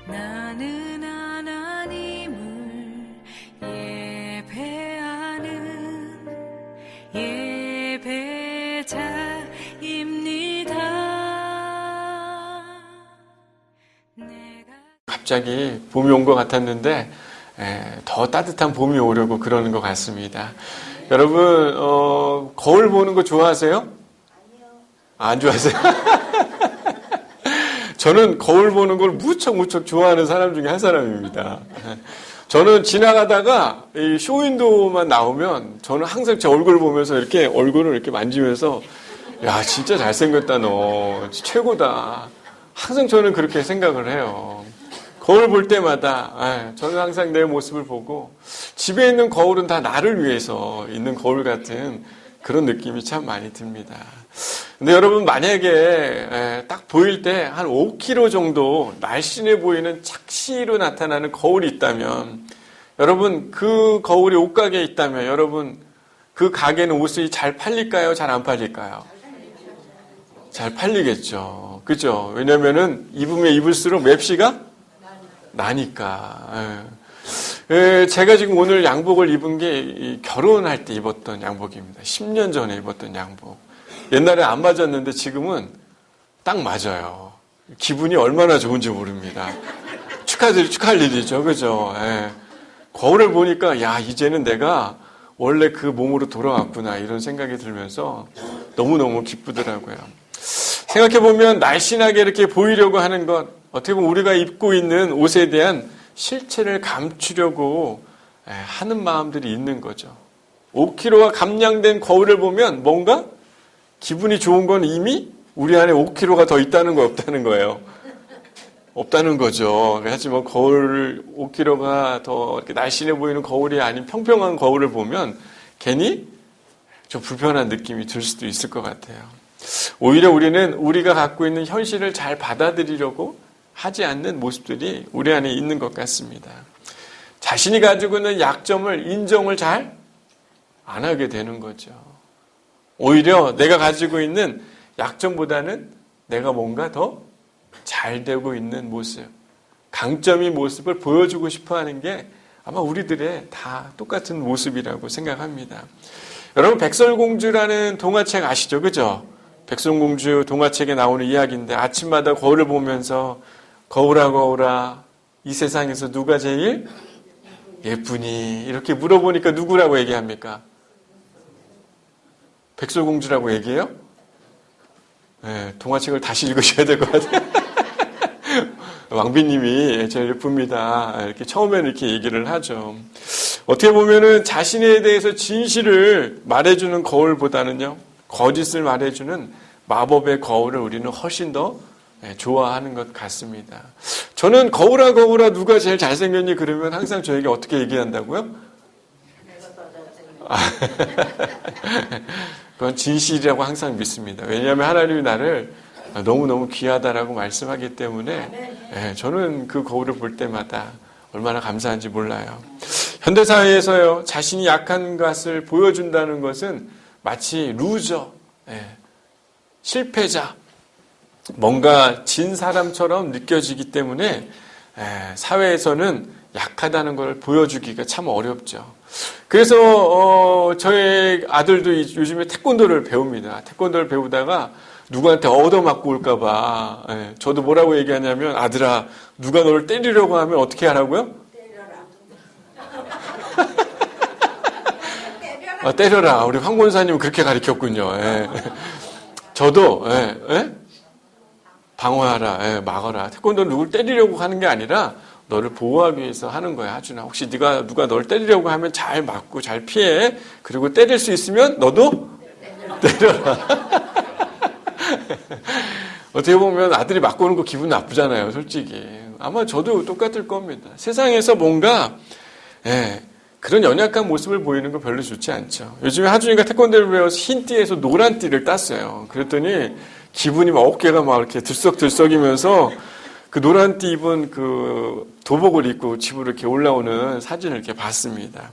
나는 하나님을 예배하는 예배자입니다. 갑자기 봄이 온 것 같았는데 더 따뜻한 봄이 오려고 그러는 것 같습니다. 여러분 거울 보는 거 좋아하세요? 아니요. 안 좋아하세요? 저는 거울 보는 걸 무척 좋아하는 사람 중에 한 사람입니다. 저는 지나가다가 이 쇼윈도우만 나오면 저는 항상 제 얼굴 보면서 이렇게 얼굴을 이렇게 만지면서 야 진짜 잘생겼다 너 최고다. 항상 저는 그렇게 생각을 해요. 거울 볼 때마다 저는 항상 내 모습을 보고 집에 있는 거울은 다 나를 위해서 있는 거울 같은 그런 느낌이 참 많이 듭니다. 근데 여러분 만약에 딱 보일 때 한 5kg 정도 날씬해 보이는 착시로 나타나는 거울이 있다면 여러분 그 거울이 옷가게에 있다면 여러분 그 가게는 옷이 잘 팔릴까요? 잘 안 팔릴까요? 잘 팔리겠죠. 그죠? 왜냐면은 입으면 입을수록 맵시가 나니까. 제가 지금 오늘 양복을 입은 게 결혼할 때 입었던 양복입니다. 10년 전에 입었던 양복. 옛날에 안 맞았는데 지금은 딱 맞아요. 기분이 얼마나 좋은지 모릅니다. 축하할 일이죠. 그죠? 거울을 보니까 야 이제는 내가 원래 그 몸으로 돌아왔구나 이런 생각이 들면서 너무너무 기쁘더라고요. 생각해보면 날씬하게 이렇게 보이려고 하는 것 어떻게 보면 우리가 입고 있는 옷에 대한 실체를 감추려고 하는 마음들이 있는 거죠. 5kg가 감량된 거울을 보면 뭔가 기분이 좋은 건 이미 우리 안에 5kg가 더 있다는 거 없다는 거예요. 없다는 거죠. 하지만 거울 5kg가 더 이렇게 날씬해 보이는 거울이 아닌 평평한 거울을 보면 괜히 좀 불편한 느낌이 들 수도 있을 것 같아요. 오히려 우리는 우리가 갖고 있는 현실을 잘 받아들이려고 하지 않는 모습들이 우리 안에 있는 것 같습니다. 자신이 가지고 있는 약점을 인정을 잘 안 하게 되는 거죠. 오히려 내가 가지고 있는 약점보다는 내가 뭔가 더 잘 되고 있는 모습, 강점인 모습을 보여주고 싶어 하는 게 아마 우리들의 다 똑같은 모습이라고 생각합니다. 여러분 백설공주라는 동화책 아시죠? 그죠? 백설공주 동화책에 나오는 이야기인데 아침마다 거울을 보면서 거울아 거울아 이 세상에서 누가 제일 예쁘니? 이렇게 물어보니까 누구라고 얘기합니까? 백설공주라고 얘기해요? 네, 동화책을 다시 읽으셔야 될 것 같아요. 왕비님이 제일 예쁩니다. 이렇게 처음에는 이렇게 얘기를 하죠. 어떻게 보면은 자신에 대해서 진실을 말해주는 거울보다는요, 거짓을 말해주는 마법의 거울을 우리는 훨씬 더 좋아하는 것 같습니다. 저는 거울아 거울아 누가 제일 잘생겼니 그러면 항상 저에게 어떻게 얘기한다고요? 그건 진실이라고 항상 믿습니다. 왜냐하면 하나님이 나를 너무너무 귀하다라고 말씀하기 때문에 저는 그 거울을 볼 때마다 얼마나 감사한지 몰라요. 현대사회에서요, 자신이 약한 것을 보여준다는 것은 마치 루저, 실패자, 뭔가 진 사람처럼 느껴지기 때문에 사회에서는 약하다는 걸 보여주기가 참 어렵죠. 그래서 저의 아들도 요즘에 태권도를 배웁니다. 태권도를 배우다가 누구한테 얻어맞고 올까 봐 저도 뭐라고 얘기하냐면 아들아 누가 너를 때리려고 하면 어떻게 하라고요? 때려라. 때려라. 우리 황 권사님은 그렇게 가르쳤군요. 저도 방어하라, 막아라. 태권도는 누굴 때리려고 하는 게 아니라 너를 보호하기 위해서 하는 거야, 하준아. 혹시 누가 널 때리려고 하면 잘 막고 잘 피해. 그리고 때릴 수 있으면 너도 때려라. 어떻게 보면 아들이 맞고 오는 거 기분 나쁘잖아요, 솔직히. 아마 저도 똑같을 겁니다. 세상에서 뭔가 그런 연약한 모습을 보이는 거 별로 좋지 않죠. 요즘에 하준이가 태권도를 배워서 흰 띠에서 노란 띠를 땄어요. 그랬더니 기분이 막 어깨가 막 이렇게 들썩들썩이면서 그 노란 띠 입은 그 도복을 입고 집으로 이렇게 올라오는 사진을 이렇게 봤습니다.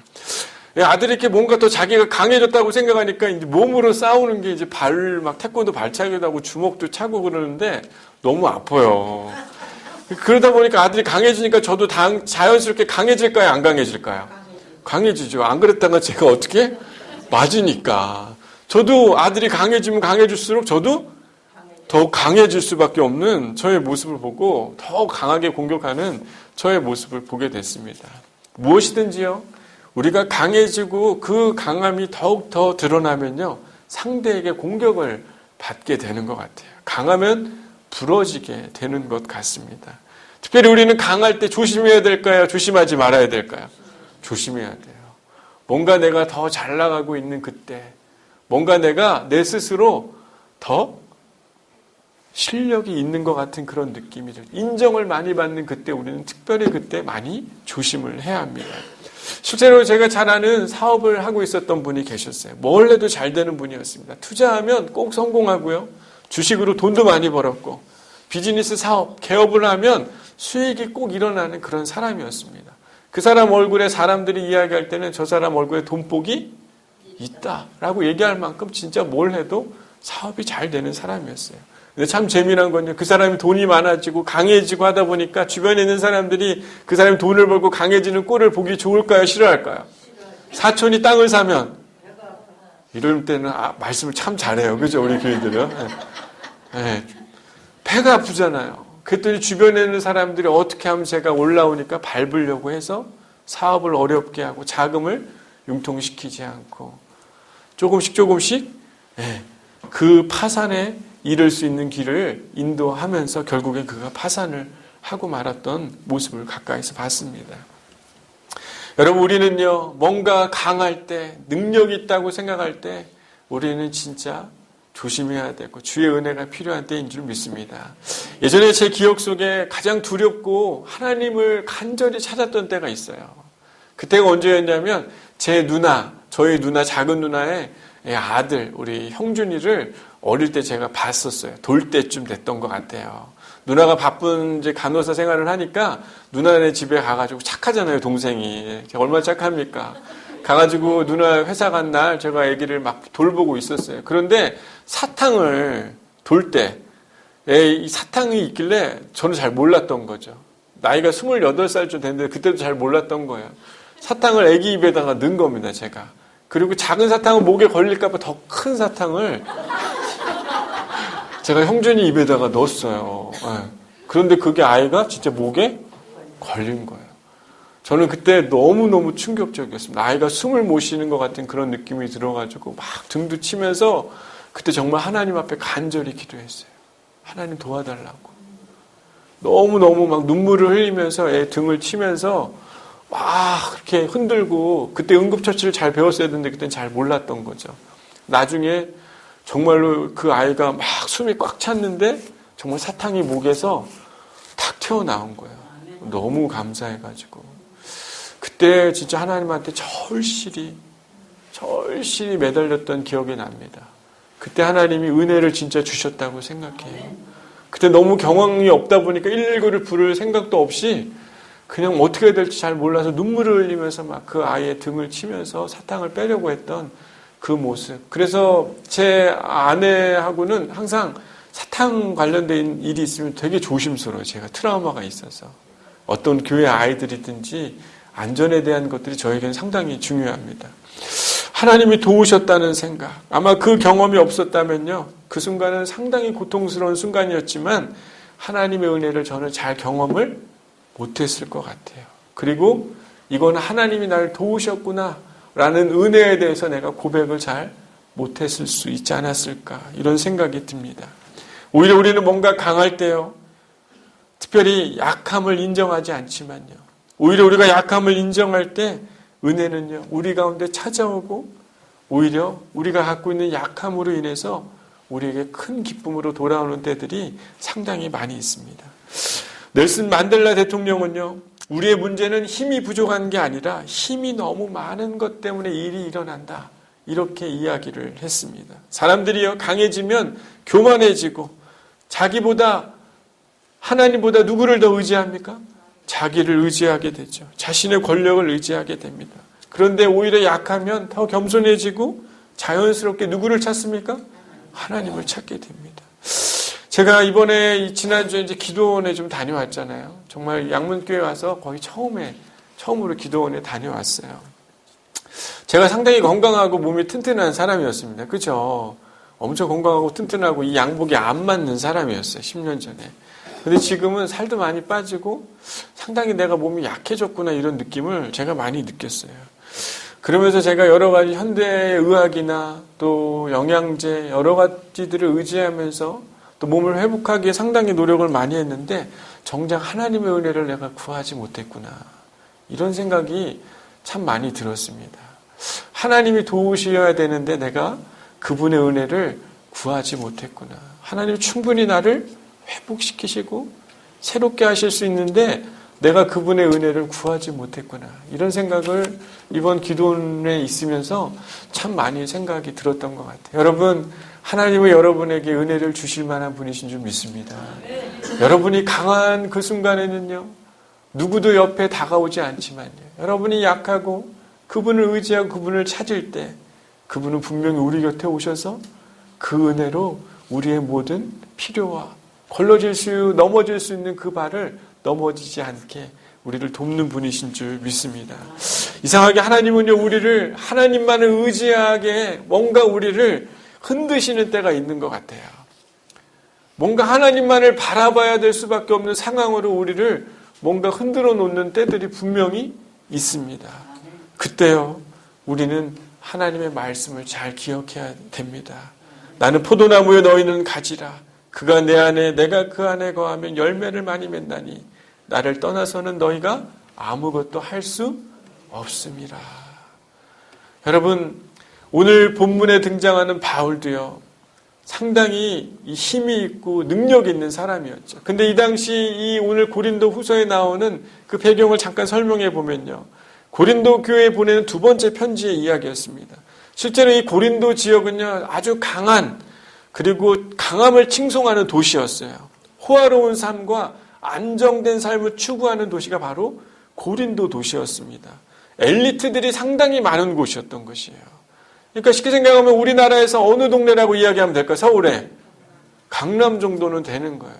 아들이 이렇게 뭔가 더 자기가 강해졌다고 생각하니까 이제 몸으로 싸우는 게 이제 막 태권도 발차기도 하고 주먹도 차고 그러는데 너무 아파요. 그러다 보니까 아들이 강해지니까 저도 자연스럽게 강해질까요? 안 강해질까요? 강해지죠. 안 그랬다가 제가 어떻게? 맞으니까. 저도 아들이 강해지면 강해질수록 저도 더 강해질 수밖에 없는 저의 모습을 보고 더 강하게 공격하는 저의 모습을 보게 됐습니다. 무엇이든지요. 우리가 강해지고 그 강함이 더욱 더 드러나면요. 상대에게 공격을 받게 되는 것 같아요. 강하면 부러지게 되는 것 같습니다. 특별히 우리는 강할 때 조심해야 될까요? 조심하지 말아야 될까요? 조심해야 돼요. 뭔가 내가 더 잘 나가고 있는 그때, 뭔가 내가 내 스스로 더 실력이 있는 것 같은 그런 느낌이 들어요. 인정을 많이 받는 그때 우리는 특별히 그때 많이 조심을 해야 합니다. 실제로 제가 잘 아는 사업을 하고 있었던 분이 계셨어요. 뭘 해도 잘 되는 분이었습니다. 투자하면 꼭 성공하고요. 주식으로 돈도 많이 벌었고 비즈니스 사업, 개업을 하면 수익이 꼭 일어나는 그런 사람이었습니다. 그 사람 얼굴에 사람들이 이야기할 때는 저 사람 얼굴에 돈복이 있다라고 얘기할 만큼 진짜 뭘 해도 사업이 잘 되는 사람이었어요. 근데 참 재미난 건요. 그 사람이 돈이 많아지고 강해지고 하다 보니까 주변에 있는 사람들이 그 사람이 돈을 벌고 강해지는 꼴을 보기 좋을까요? 싫어할까요? 사촌이 땅을 사면 이럴 때는 말씀을 참 잘해요. 그죠? 우리 교인들은. 네. 배가 아프잖아요. 그랬더니 주변에 있는 사람들이 어떻게 하면 제가 올라오니까 밟으려고 해서 사업을 어렵게 하고 자금을 융통시키지 않고 조금씩 그 파산에 이를 수 있는 길을 인도하면서 결국에 그가 파산을 하고 말았던 모습을 가까이서 봤습니다. 여러분 우리는요 뭔가 강할 때 능력이 있다고 생각할 때 우리는 진짜 조심해야 되고 주의 은혜가 필요한 때인 줄 믿습니다. 예전에 제 기억 속에 가장 두렵고 하나님을 간절히 찾았던 때가 있어요. 그때가 언제였냐면 제 누나, 저희 누나 작은 누나의 아들 우리 형준이를 어릴 때 제가 봤었어요. 돌 때쯤 됐던 것 같아요. 누나가 바쁜 이제 간호사 생활을 하니까 누나네 집에 가가지고 착하잖아요, 동생이. 제가 얼마나 착합니까? 가가지고 누나 회사 간 날 제가 아기를 막 돌보고 있었어요. 그런데 사탕을 돌 때, 이 사탕이 있길래 저는 잘 몰랐던 거죠. 나이가 28살쯤 됐는데 그때도 잘 몰랐던 거예요. 사탕을 아기 입에다가 넣은 겁니다, 제가. 그리고 작은 사탕은 목에 걸릴까봐 더 큰 사탕을 제가 형준이 입에다가 넣었어요. 그런데 그게 아이가 진짜 목에 걸린 거예요. 저는 그때 너무너무 충격적이었습니다. 아이가 숨을 못 쉬는 것 같은 그런 느낌이 들어가지고 막 등도 치면서 그때 정말 하나님 앞에 간절히 기도했어요. 하나님 도와달라고. 너무너무 막 눈물을 흘리면서 애 등을 치면서 막 그렇게 흔들고 그때 응급처치를 잘 배웠어야 되는데 그때는 잘 몰랐던 거죠. 나중에 정말로 그 아이가 막 숨이 꽉 찼는데 정말 사탕이 목에서 탁 튀어나온 거예요. 너무 감사해가지고. 그때 진짜 하나님한테 절실히 매달렸던 기억이 납니다. 그때 하나님이 은혜를 진짜 주셨다고 생각해요. 그때 너무 경험이 없다 보니까 119를 부를 생각도 없이 그냥 어떻게 해야 될지 잘 몰라서 눈물을 흘리면서 막 그 아이의 등을 치면서 사탕을 빼려고 했던 그 모습. 그래서 제 아내하고는 항상 사탕 관련된 일이 있으면 되게 조심스러워요. 제가 트라우마가 있어서. 어떤 교회 아이들이든지 안전에 대한 것들이 저에게는 상당히 중요합니다. 하나님이 도우셨다는 생각. 아마 그 경험이 없었다면요. 그 순간은 상당히 고통스러운 순간이었지만 하나님의 은혜를 저는 잘 경험을 못했을 것 같아요. 그리고 이건 하나님이 나를 도우셨구나 라는 은혜에 대해서 내가 고백을 잘 못했을 수 있지 않았을까 이런 생각이 듭니다. 오히려 우리는 뭔가 강할 때요. 특별히 약함을 인정하지 않지만요. 오히려 우리가 약함을 인정할 때 은혜는요. 우리 가운데 찾아오고 오히려 우리가 갖고 있는 약함으로 인해서 우리에게 큰 기쁨으로 돌아오는 때들이 상당히 많이 있습니다. 넬슨 만델라 대통령은요. 우리의 문제는 힘이 부족한 게 아니라 힘이 너무 많은 것 때문에 일이 일어난다. 이렇게 이야기를 했습니다. 사람들이요. 강해지면 교만해지고 자기보다 하나님보다 누구를 더 의지합니까? 자기를 의지하게 되죠. 자신의 권력을 의지하게 됩니다. 그런데 오히려 약하면 더 겸손해지고 자연스럽게 누구를 찾습니까? 하나님을 찾게 됩니다. 제가 이번에 지난주에 이제 기도원에 좀 다녀왔잖아요. 정말 양문교회 와서 거의 처음으로 기도원에 다녀왔어요. 제가 상당히 건강하고 몸이 튼튼한 사람이었습니다. 그죠? 엄청 건강하고 튼튼하고 이 양복이 안 맞는 사람이었어요. 10년 전에. 근데 지금은 살도 많이 빠지고 상당히 내가 몸이 약해졌구나 이런 느낌을 제가 많이 느꼈어요. 그러면서 제가 여러 가지 현대의학이나 또 영양제 여러 가지들을 의지하면서 또 몸을 회복하기에 상당히 노력을 많이 했는데 정작 하나님의 은혜를 내가 구하지 못했구나. 이런 생각이 참 많이 들었습니다. 하나님이 도우셔야 되는데 내가 그분의 은혜를 구하지 못했구나. 하나님 충분히 나를 회복시키시고 새롭게 하실 수 있는데 내가 그분의 은혜를 구하지 못했구나. 이런 생각을 이번 기도원에 있으면서 참 많이 생각이 들었던 것 같아요. 여러분, 하나님은 여러분에게 은혜를 주실 만한 분이신 줄 믿습니다. 여러분이 강한 그 순간에는요, 누구도 옆에 다가오지 않지만요, 여러분이 약하고 그분을 의지하고 그분을 찾을 때 그분은 분명히 우리 곁에 오셔서 그 은혜로 우리의 모든 필요와 넘어질 수 있는 그 발을 넘어지지 않게 우리를 돕는 분이신 줄 믿습니다. 이상하게 하나님은요, 우리를 하나님만을 의지하게 뭔가 우리를 흔드시는 때가 있는 것 같아요. 뭔가 하나님만을 바라봐야 될 수밖에 없는 상황으로 우리를 뭔가 흔들어 놓는 때들이 분명히 있습니다. 그때요, 우리는 하나님의 말씀을 잘 기억해야 됩니다. 나는 포도나무에 너희는 가지라. 그가 내 안에 내가 그 안에 거하면 열매를 많이 맺나니 나를 떠나서는 너희가 아무것도 할 수 없음이라. 여러분, 오늘 본문에 등장하는 바울도요, 상당히 힘이 있고 능력 있는 사람이었죠. 근데 이 당시 이 오늘 고린도 후서에 나오는 그 배경을 잠깐 설명해 보면요, 고린도 교회에 보내는 두 번째 편지의 이야기였습니다. 실제로 이 고린도 지역은요, 아주 강한, 그리고 강함을 칭송하는 도시였어요. 호화로운 삶과 안정된 삶을 추구하는 도시가 바로 고린도 도시였습니다. 엘리트들이 상당히 많은 곳이었던 것이에요. 그러니까 쉽게 생각하면 우리나라에서 어느 동네라고 이야기하면 될까요? 서울에 강남 정도는 되는 거예요.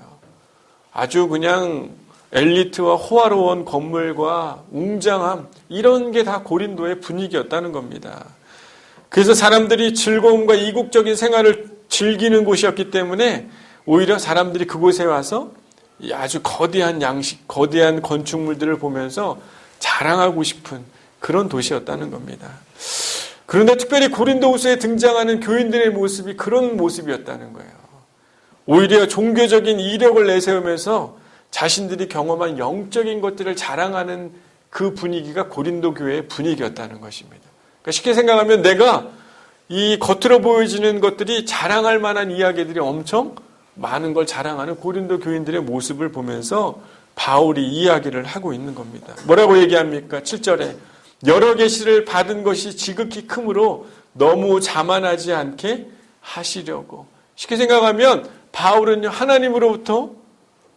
아주 그냥 엘리트와 호화로운 건물과 웅장함, 이런 게 다 고린도의 분위기였다는 겁니다. 그래서 사람들이 즐거움과 이국적인 생활을 즐기는 곳이었기 때문에 오히려 사람들이 그곳에 와서 아주 거대한 양식, 거대한 건축물들을 보면서 자랑하고 싶은 그런 도시였다는 겁니다. 그런데 특별히 고린도후서에 등장하는 교인들의 모습이 그런 모습이었다는 거예요. 오히려 종교적인 이력을 내세우면서 자신들이 경험한 영적인 것들을 자랑하는 그 분위기가 고린도 교회의 분위기였다는 것입니다. 그러니까 쉽게 생각하면 내가 이 겉으로 보여지는 것들이 자랑할 만한 이야기들이 엄청 많은 걸 자랑하는 고린도 교인들의 모습을 보면서 바울이 이야기를 하고 있는 겁니다. 뭐라고 얘기합니까? 7절에 여러 계시를 받은 것이 지극히 크므로 너무 자만하지 않게 하시려고. 쉽게 생각하면 바울은요, 하나님으로부터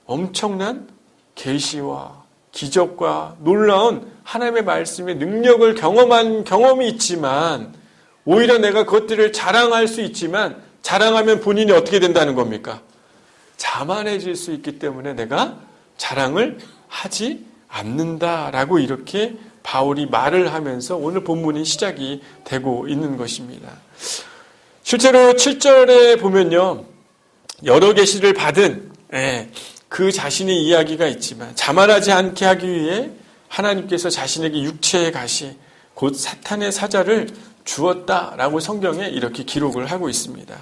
엄청난 계시와 기적과 놀라운 하나님의 말씀의 능력을 경험한 경험이 있지만 오히려 내가 그것들을 자랑할 수 있지만 자랑하면 본인이 어떻게 된다는 겁니까? 자만해질 수 있기 때문에 내가 자랑을 하지 않는다라고 이렇게 바울이 말을 하면서 오늘 본문이 시작이 되고 있는 것입니다. 실제로 7절에 보면요, 여러 계시를 받은 그 자신의 이야기가 있지만 자만하지 않게 하기 위해 하나님께서 자신에게 육체의 가시, 곧 사탄의 사자를 주었다라고 성경에 이렇게 기록을 하고 있습니다.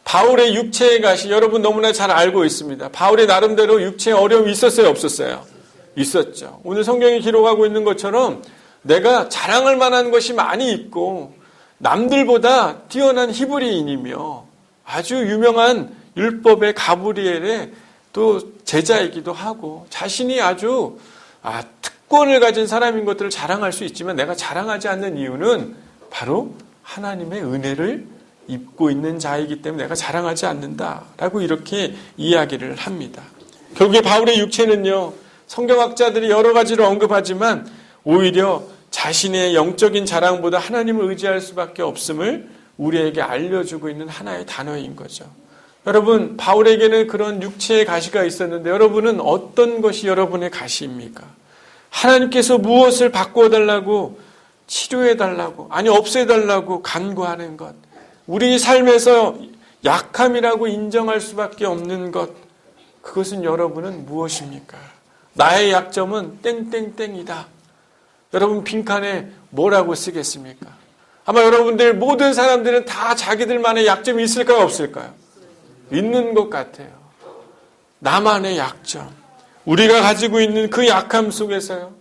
바울의 육체의 가시, 여러분 너무나 잘 알고 있습니다. 바울의 나름대로 육체의 어려움이 있었어요, 없었어요? 있었죠. 오늘 성경이 기록하고 있는 것처럼 내가 자랑할 만한 것이 많이 있고 남들보다 뛰어난 히브리인이며 아주 유명한 율법의 가브리엘의 또 제자이기도 하고 자신이 아주 특권을 가진 사람인 것들을 자랑할 수 있지만 내가 자랑하지 않는 이유는 바로 하나님의 은혜를 입고 있는 자이기 때문에 내가 자랑하지 않는다라고 이렇게 이야기를 합니다. 결국에 바울의 육체는요, 성경학자들이 여러 가지로 언급하지만 오히려 자신의 영적인 자랑보다 하나님을 의지할 수밖에 없음을 우리에게 알려주고 있는 하나의 단어인 거죠. 여러분, 바울에게는 그런 육체의 가시가 있었는데 여러분은 어떤 것이 여러분의 가시입니까? 하나님께서 무엇을 바꾸어 달라고, 치료해 달라고, 아니 없애 달라고 간구하는 것, 우리 삶에서 약함이라고 인정할 수밖에 없는 것, 그것은 여러분은 무엇입니까? 나의 약점은 땡땡땡이다. 여러분 빈칸에 뭐라고 쓰겠습니까? 아마 여러분들 모든 사람들은 다 자기들만의 약점이 있을까요? 없을까요? 있는 것 같아요. 나만의 약점. 우리가 가지고 있는 그 약함 속에서요.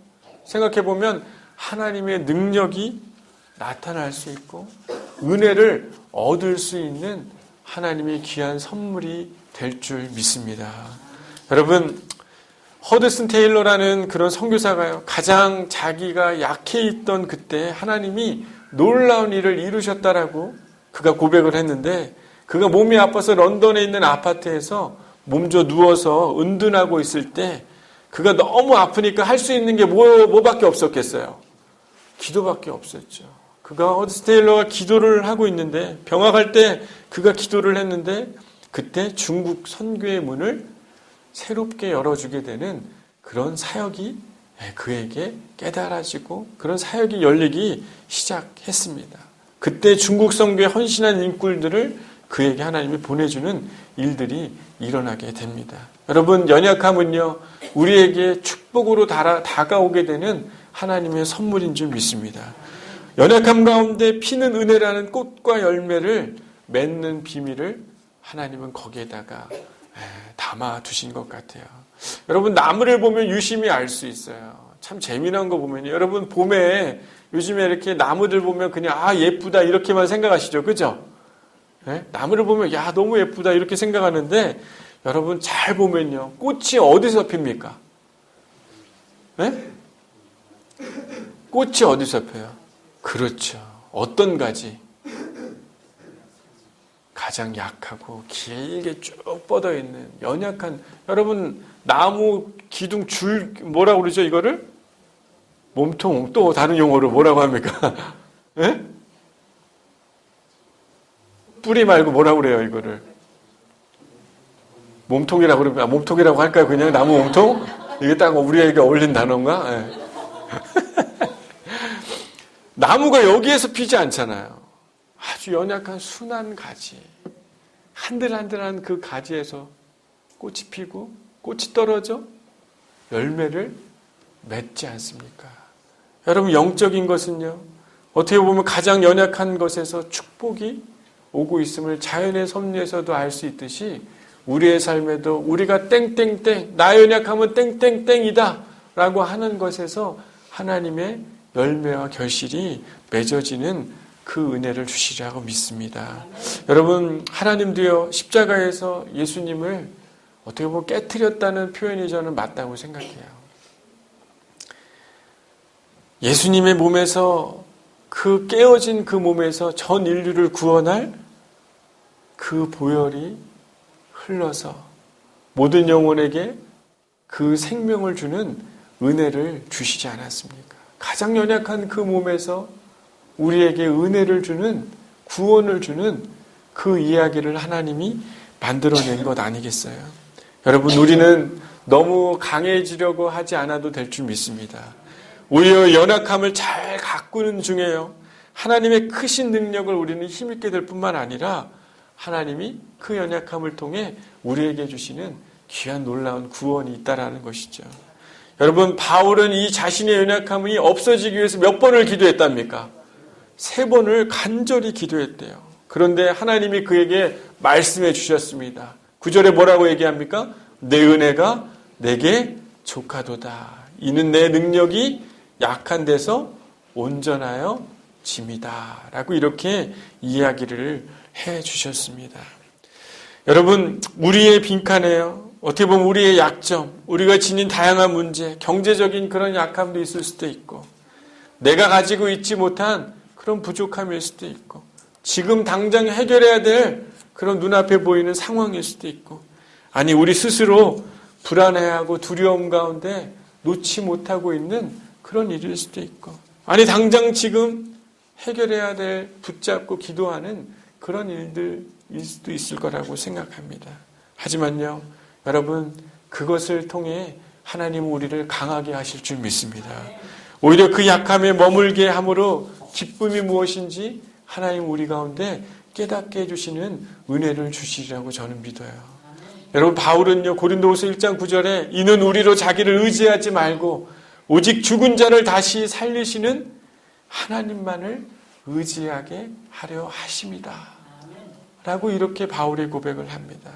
생각해보면 하나님의 능력이 나타날 수 있고 은혜를 얻을 수 있는 하나님의 귀한 선물이 될 줄 믿습니다. 여러분, 허드슨 테일러라는 그런 선교사가요. 가장 자기가 약해 있던 그때 하나님이 놀라운 일을 이루셨다라고 그가 고백을 했는데 그가 몸이 아파서 런던에 있는 아파트에서 몸져 누워서 은둔하고 있을 때 그가 너무 아프니까 할 수 있는 게 뭐밖에 없었겠어요? 기도밖에 없었죠. 그가 허드슨 테일러가 기도를 하고 있는데 병학할 때 그가 기도를 했는데 그때 중국 선교의 문을 새롭게 열어주게 되는 그런 사역이 그에게 깨달아지고 그런 사역이 열리기 시작했습니다. 그때 중국 선교에 헌신한 인물들을 그에게 하나님이 보내주는 일들이 일어나게 됩니다. 여러분, 연약함은요, 우리에게 축복으로 다가오게 되는 하나님의 선물인 줄 믿습니다. 연약함 가운데 피는 은혜라는 꽃과 열매를 맺는 비밀을 하나님은 거기에다가 담아 두신 것 같아요. 여러분, 나무를 보면 유심히 알 수 있어요. 참 재미난 거 보면요. 여러분, 봄에 요즘에 이렇게 나무들 보면 그냥 예쁘다 이렇게만 생각하시죠. 그죠? 네? 나무를 보면 야 너무 예쁘다 이렇게 생각하는데 여러분 잘 보면요. 꽃이 어디서 핍니까? 네? 꽃이 어디서 펴요? 그렇죠. 어떤 가지? 가장 약하고 길게 쭉 뻗어있는 연약한, 여러분 나무 기둥 줄 뭐라고 그러죠 이거를? 몸통, 또 다른 용어로 뭐라고 합니까? 네? 뿌리 말고 뭐라고 그래요 이거를? 몸통이라고 그러면 몸통이라고 할까요? 그냥 나무 몸통? 이게 딱 우리에게 어울린 단어인가? 네. 나무가 여기에서 피지 않잖아요. 아주 연약한 순한 가지, 한들한들한 그 가지에서 꽃이 피고 꽃이 떨어져 열매를 맺지 않습니까? 여러분, 영적인 것은요, 어떻게 보면 가장 연약한 것에서 축복이 오고 있음을 자연의 섭리에서도 알 수 있듯이 우리의 삶에도 우리가 땡땡땡, 나의 연약함은 땡땡땡이다 라고 하는 것에서 하나님의 열매와 결실이 맺어지는 그 은혜를 주시리라고 믿습니다. 여러분, 하나님도요, 십자가에서 예수님을 어떻게 보면 깨트렸다는 표현이 저는 맞다고 생각해요. 예수님의 몸에서, 그 깨어진 그 몸에서 전 인류를 구원할 그 보혈이 흘러서 모든 영혼에게 그 생명을 주는 은혜를 주시지 않았습니까? 가장 연약한 그 몸에서 우리에게 은혜를 주는, 구원을 주는 그 이야기를 하나님이 만들어낸 것 아니겠어요? 여러분, 우리는 너무 강해지려고 하지 않아도 될 줄 믿습니다. 오히려 연약함을 잘 가꾸는 중에요, 하나님의 크신 능력을 우리는 힘있게 될 뿐만 아니라 하나님이 그 연약함을 통해 우리에게 주시는 귀한 놀라운 구원이 있다라는 것이죠. 여러분, 바울은 이 자신의 연약함이 없어지기 위해서 몇 번을 기도했답니까? 3번을 간절히 기도했대요. 그런데 하나님이 그에게 말씀해 주셨습니다. 9절에 뭐라고 얘기합니까? 내 은혜가 내게 족하도다. 이는 내 능력이 약한 데서 온전하여 짐이다. 라고 이렇게 이야기를 해 주셨습니다. 여러분, 우리의 빈칸에요, 어떻게 보면 우리의 약점, 우리가 지닌 다양한 문제, 경제적인 그런 약함도 있을 수도 있고, 내가 가지고 있지 못한 그런 부족함일 수도 있고, 지금 당장 해결해야 될 그런 눈앞에 보이는 상황일 수도 있고, 아니 우리 스스로 불안해하고 두려움 가운데 놓지 못하고 있는 그런 일일 수도 있고, 아니 당장 지금 해결해야 될 붙잡고 기도하는 그런 일들 수도 있을 거라고 생각합니다. 하지만요, 여러분, 그것을 통해 하나님은 우리를 강하게 하실 줄 믿습니다. 오히려 그 약함에 머물게 함으로 기쁨이 무엇인지 하나님 우리 가운데 깨닫게 해주시는 은혜를 주시리라고 저는 믿어요. 여러분, 바울은요, 고린도후서 1장 9절에 이는 우리로 자기를 의지하지 말고 오직 죽은 자를 다시 살리시는 하나님만을 의지하게 하려 하심이다 라고 이렇게 바울의 고백을 합니다.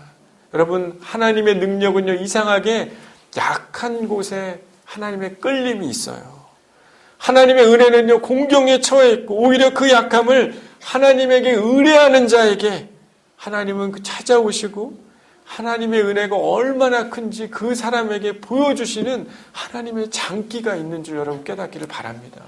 여러분, 하나님의 능력은요, 이상하게 약한 곳에 하나님의 끌림이 있어요. 하나님의 은혜는요, 공경에 처해 있고 오히려 그 약함을 하나님에게 의뢰하는 자에게 하나님은 찾아오시고 하나님의 은혜가 얼마나 큰지 그 사람에게 보여주시는 하나님의 장기가 있는 줄 여러분 깨닫기를 바랍니다.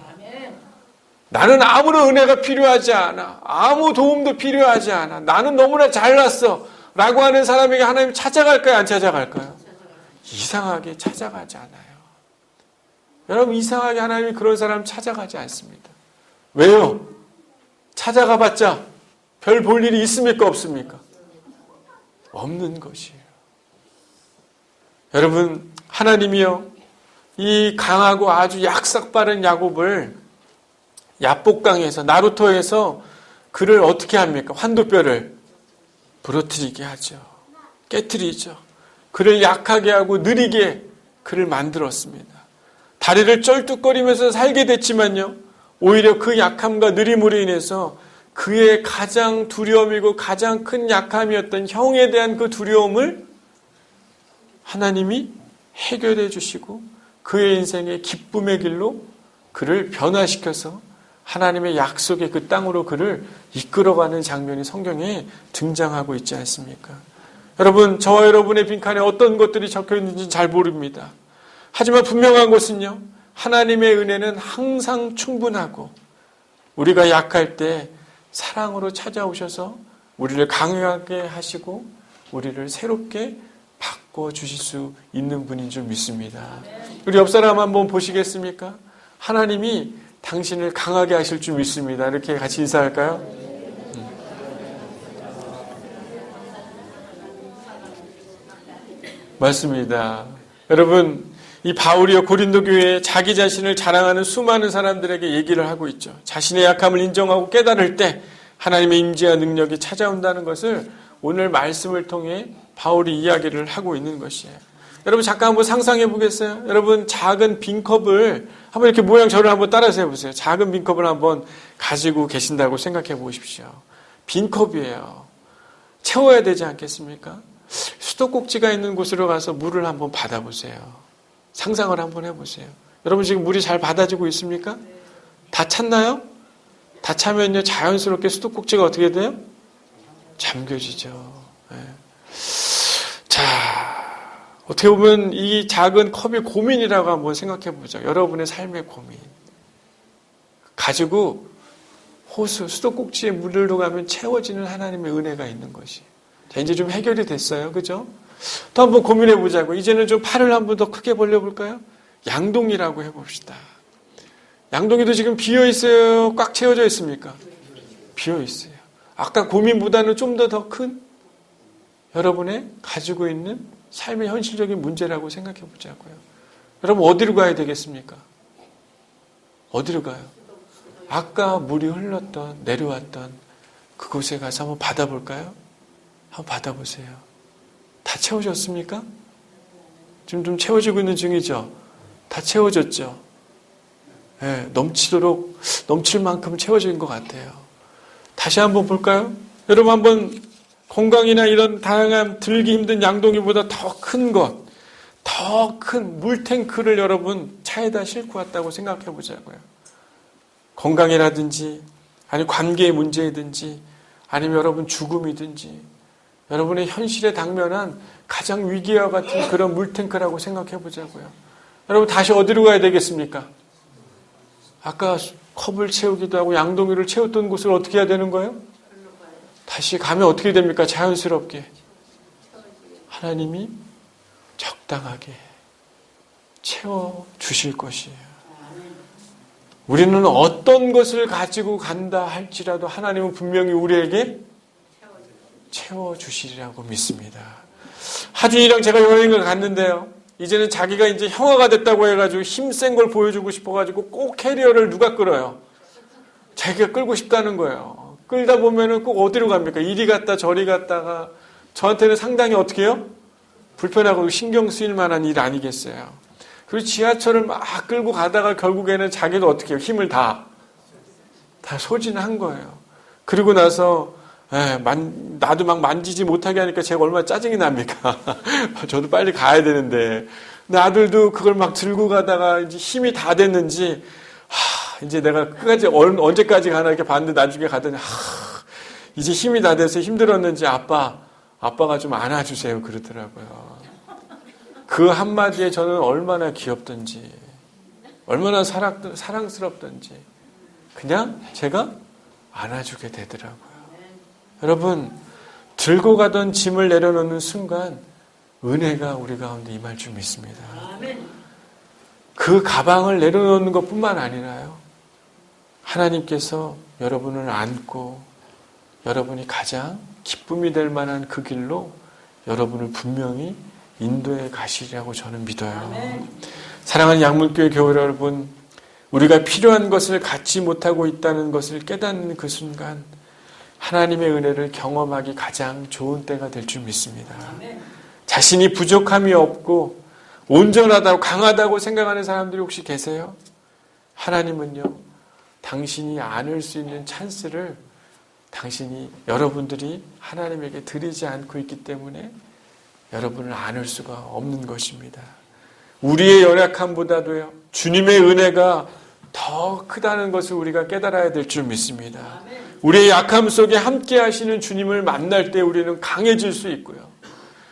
나는 아무런 은혜가 필요하지 않아. 아무 도움도 필요하지 않아. 나는 너무나 잘났어. 라고 하는 사람에게 하나님 찾아갈까요? 안 찾아갈까요? 이상하게 찾아가지 않아요. 여러분, 이상하게 하나님이 그런 사람 찾아가지 않습니다. 왜요? 찾아가봤자 별 볼 일이 있습니까? 없습니까? 없는 것이에요. 여러분, 하나님이요, 이 강하고 아주 약삭빠른 야곱을 야복강에서, 나루토에서 그를 어떻게 합니까? 환도뼈를 부러뜨리게 하죠. 깨트리죠. 그를 약하게 하고 느리게 그를 만들었습니다. 다리를 쩔뚝거리면서 살게 됐지만요, 오히려 그 약함과 느림으로 인해서 그의 가장 두려움이고 가장 큰 약함이었던 형에 대한 그 두려움을 하나님이 해결해 주시고 그의 인생의 기쁨의 길로 그를 변화시켜서 하나님의 약속의 그 땅으로 그를 이끌어가는 장면이 성경에 등장하고 있지 않습니까? 여러분, 저와 여러분의 빈칸에 어떤 것들이 적혀 있는지 잘 모릅니다. 하지만 분명한 것은요, 하나님의 은혜는 항상 충분하고 우리가 약할 때 사랑으로 찾아오셔서 우리를 강하게 하시고 우리를 새롭게 바꿔주실 수 있는 분인 줄 믿습니다. 우리 옆 사람 한번 보시겠습니까? 하나님이 당신을 강하게 하실 줄 믿습니다. 이렇게 같이 인사할까요? 맞습니다. 여러분, 이 바울이요, 고린도 교회에 자기 자신을 자랑하는 수많은 사람들에게 얘기를 하고 있죠. 자신의 약함을 인정하고 깨달을 때 하나님의 임재와 능력이 찾아온다는 것을 오늘 말씀을 통해 바울이 이야기를 하고 있는 것이에요. 여러분, 잠깐 한번 상상해 보겠어요? 여러분, 작은 빈컵을 한번 이렇게 모양 저를 한번 따라서 해보세요. 작은 빈컵을 한번 가지고 계신다고 생각해 보십시오. 빈컵이에요. 채워야 되지 않겠습니까? 수도꼭지가 있는 곳으로 가서 물을 한번 받아보세요. 상상을 한번 해보세요. 여러분, 지금 물이 잘 받아지고 있습니까? 다 찼나요? 다 차면요, 자연스럽게 수도꼭지가 어떻게 돼요? 잠겨지죠. 네. 자, 어떻게 보면 이 작은 컵이 고민이라고 한번 생각해 보죠. 여러분의 삶의 고민. 가지고 호수, 수도꼭지에 물을 넣으면 채워지는 하나님의 은혜가 있는 것이. 자, 이제 좀 해결이 됐어요. 그죠? 또 한번 고민해 보자고. 이제는 좀 팔을 한번 더 크게 벌려볼까요? 양동이라고 해봅시다. 양동이도 지금 비어 있어요? 꽉 채워져 있습니까? 비어 있어요. 아까 고민보다는 좀 더 큰 여러분의 가지고 있는 삶의 현실적인 문제라고 생각해 보자고요. 여러분, 어디로 가야 되겠습니까? 어디로 가요? 아까 물이 흘렀던, 내려왔던 그곳에 가서 한번 받아볼까요? 한번 받아보세요. 다 채워졌습니까? 지금 좀 채워지고 있는 중이죠? 다 채워졌죠? 네, 넘칠 만큼 채워진 것 같아요. 다시 한번 볼까요? 여러분, 한번 건강이나 이런 다양한 들기 힘든 양동이보다 더 큰 것, 더 큰 물탱크를 여러분 차에다 싣고 왔다고 생각해 보자고요. 건강이라든지, 아니면 관계의 문제이든지, 아니면 여러분 죽음이든지, 여러분의 현실에 당면한 가장 위기와 같은 그런 물탱크라고 생각해 보자고요. 여러분, 다시 어디로 가야 되겠습니까? 아까 컵을 채우기도 하고 양동이를 채웠던 곳을 어떻게 해야 되는 거예요? 다시 가면 어떻게 됩니까? 자연스럽게. 하나님이 적당하게 채워주실 것이에요. 우리는 어떤 것을 가지고 간다 할지라도 하나님은 분명히 우리에게 채워주시리라고 믿습니다. 하준이랑 제가 여행을 갔는데요. 이제는 자기가 이제 형아가 됐다고 해가지고 힘센 걸 보여주고 싶어가지고 꼭 캐리어를 누가 끌어요? 자기가 끌고 싶다는 거예요. 끌다 보면은 꼭 어디로 갑니까? 이리 갔다 저리 갔다가 저한테는 상당히 어떻게 해요? 불편하고 신경 쓰일 만한 일 아니겠어요? 그리고 지하철을 막 끌고 가다가 결국에는 자기도 어떻게 해요? 힘을 다 소진한 거예요. 그리고 나서 나도 막 만지지 못하게 하니까 제가 얼마나 짜증이 납니까? 저도 빨리 가야 되는데. 근데 아들도 그걸 막 들고 가다가 이제 힘이 다 됐는지, 이제 내가 끝까지 언제까지 가나 이렇게 봤는데 나중에 가더니, 이제 힘이 다 돼서 힘들었는지 아빠가 좀 안아주세요. 그러더라고요. 그 한마디에 저는 얼마나 귀엽던지, 얼마나 사랑스럽던지, 그냥 제가 안아주게 되더라고요. 여러분, 들고 가던 짐을 내려놓는 순간 은혜가 우리 가운데 임할 줄 믿습니다. 그 가방을 내려놓는 것뿐만 아니라요. 하나님께서 여러분을 안고 여러분이 가장 기쁨이 될 만한 그 길로 여러분을 분명히 인도해 가시리라고 저는 믿어요. 사랑하는 양문교회 교회 여러분, 우리가 필요한 것을 갖지 못하고 있다는 것을 깨닫는 그 순간 하나님의 은혜를 경험하기 가장 좋은 때가 될 줄 믿습니다. 자신이 부족함이 없고 온전하다고 강하다고 생각하는 사람들이 혹시 계세요? 하나님은요, 당신이 안을 수 있는 찬스를 여러분들이 하나님에게 드리지 않고 있기 때문에 여러분을 안을 수가 없는 것입니다. 우리의 연약함보다도요, 주님의 은혜가 더 크다는 것을 우리가 깨달아야 될 줄 믿습니다. 우리의 약함 속에 함께 하시는 주님을 만날 때 우리는 강해질 수 있고요.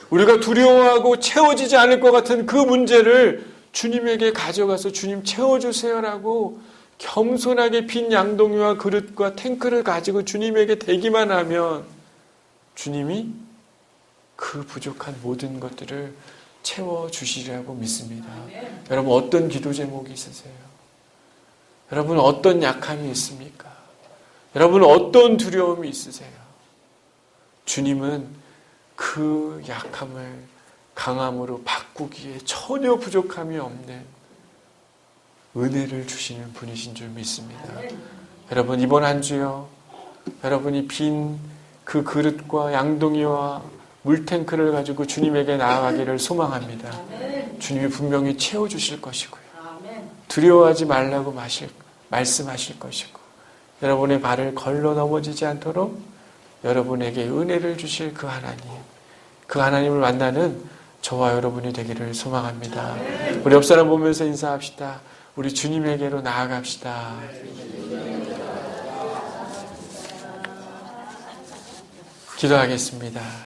우리가 두려워하고 채워지지 않을 것 같은 그 문제를 주님에게 가져가서 주님 채워주세요라고 겸손하게 빈 양동이와 그릇과 탱크를 가지고 주님에게 대기만 하면 주님이 그 부족한 모든 것들을 채워주시리라고 믿습니다. 여러분, 어떤 기도 제목이 있으세요? 여러분, 어떤 약함이 있습니까? 여러분, 어떤 두려움이 있으세요? 주님은 그 약함을 강함으로 바꾸기에 전혀 부족함이 없는 은혜를 주시는 분이신 줄 믿습니다. 여러분, 이번 한 주요, 여러분이 빈 그 그릇과 양동이와 물탱크를 가지고 주님에게 나아가기를 소망합니다. 주님이 분명히 채워주실 것이고요. 두려워하지 말라고 말씀하실 것이고, 여러분의 발을 걸러 넘어지지 않도록 여러분에게 은혜를 주실 그 하나님을 만나는 저와 여러분이 되기를 소망합니다. 우리 옆 사람 보면서 인사합시다. 우리 주님에게로 나아갑시다. 기도하겠습니다.